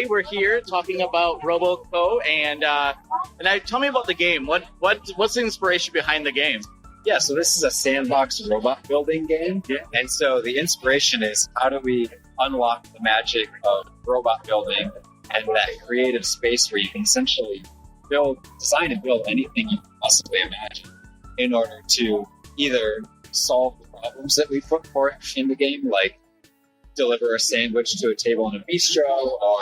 today we're here talking about RoboCo, and tell me about the game. What's the inspiration behind the game? Yeah, so this is a sandbox robot building game. Yeah. And so the inspiration is how do we unlock the magic of robot building and that creative space where you can essentially design and build anything you can possibly imagine in order to either solve the problems that we put forth in the game, like deliver a sandwich to a table in a bistro or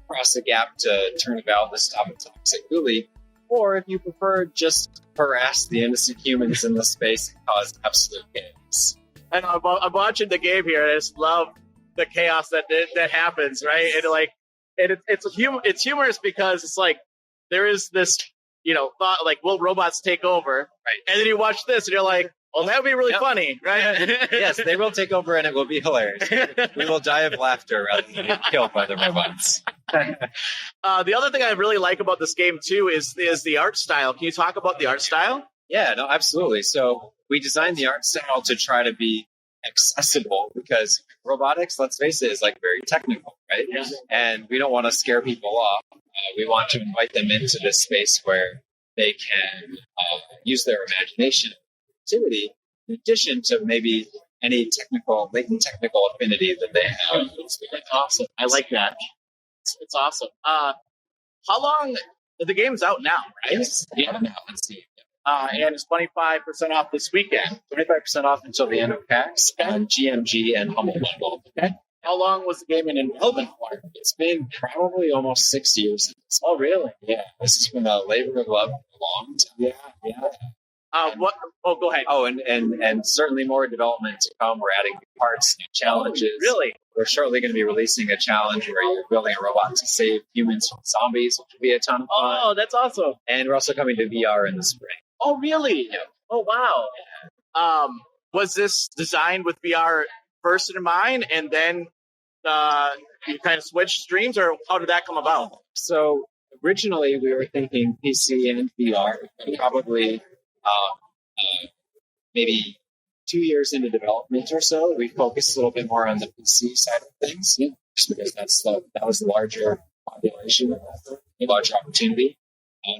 cross a gap to turn a valve to stop a toxic bully, or if you prefer, just harass the innocent humans in the space and cause absolute chaos. And I'm watching the game here, and I just love the chaos that happens, right? And it's humorous because it's like there is this, thought like, will robots take over? Right. And then you watch this, and you're like, well, that would be really funny, right? Yes, they will take over, and it will be hilarious. We will die of laughter rather than get killed by the robots. The other thing I really like about this game, too, is the art style. Can you talk about the art style? Yeah, no, absolutely. So we designed the art style to try to be accessible because robotics, let's face it, is like very technical, right? Yeah. And we don't want to scare people off. We want to invite them into this space where they can use their imagination and creativity in addition to maybe any latent technical affinity that they have. It's awesome. I like that. It's awesome. How long? The game's out now, right? Yeah, now let's see. And it's 25% off this weekend. 25% off until the end of PAX and GMG and Humble Bundle. Okay. How long was the game in development for? It's been probably almost 6 years. Oh, really? Yeah. This has been a labor of love for a long time. Yeah. What? Oh, go ahead. Oh, and certainly more development to come. We're adding new parts, new challenges. Oh, really? We're shortly going to be releasing a challenge where you're building a robot to save humans from zombies, which will be a ton of fun. Oh, that's awesome. And we're also coming to VR in the spring. Oh, really? Yeah. Oh, wow. Yeah. Was this designed with VR first in mind, and then you kind of switched streams, or how did that come about? So originally we were thinking PC and VR, probably maybe 2 years into development or so. We focused a little bit more on the PC side of things, just because that was the larger population, a larger opportunity.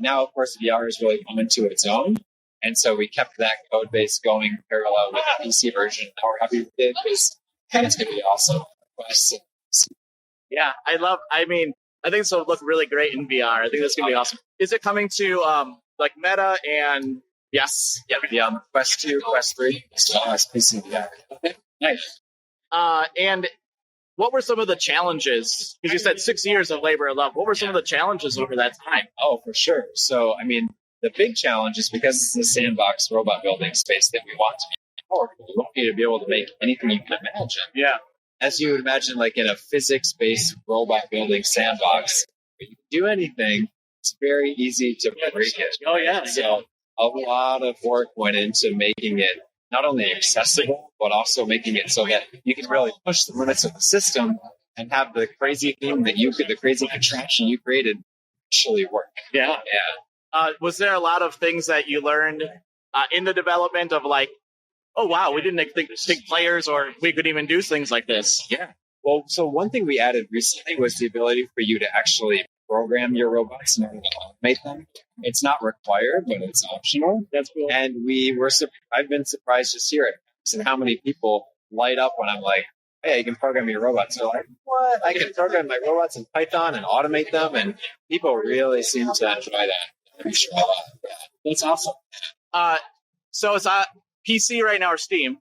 Now, of course, VR has really come into its own. And so we kept that code base going parallel with the PC version. Now we're happy with it because it's going to be awesome. Yeah, I think this will look really great in VR. I think that's going to be awesome. Is it coming to like Meta and yes? Yeah, the Quest 2, Quest 3, as well as PC VR. Okay, nice. And what were some of the challenges? Because you said 6 years of labor of love. What were some of the challenges over that time? Oh, for sure. So, the big challenge is because it's a sandbox robot building space that we want to be powerful. We want you to be able to make anything you can imagine. Yeah. As you would imagine, like in a physics-based robot building sandbox, where you can do anything, it's very easy to break it. Oh, yeah. So a lot of work went into making it not only accessible, but also making it so that you can really push the limits of the system and have the crazy thing the crazy contraption you created actually work. Yeah. Yeah. Was there a lot of things that you learned in the development of like, oh, wow, we didn't think players or we could even do things like this? Yeah. Well, so one thing we added recently was the ability for you to actually program your robots in order to automate them. It's not required, but it's optional. That's cool. And I've been surprised just here at how many people light up when I'm like, hey, you can program your robots. They're like, what? I can program my robots in Python and automate them. And people really seem to enjoy that. That's awesome. So it's PC right now or Steam.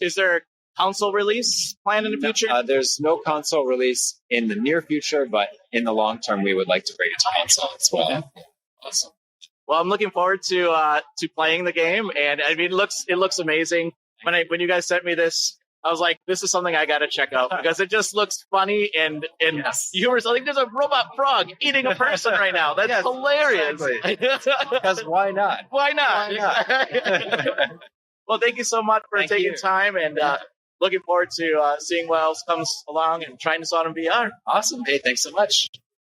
Is there a console release planned in the future? There's no console release in the near future, but in the long term, we would like to bring it to console as well. Okay. Awesome. Well, I'm looking forward to playing the game, and it looks amazing. When you guys sent me this, I was like, this is something I got to check out because it just looks funny and humorous. I think there's a robot frog eating a person right now. That's hilarious. Exactly. Because why not? Why not? Well, thank you so much for taking time, and looking forward to seeing what else comes along and trying this out in VR. Awesome. Hey, thanks so much.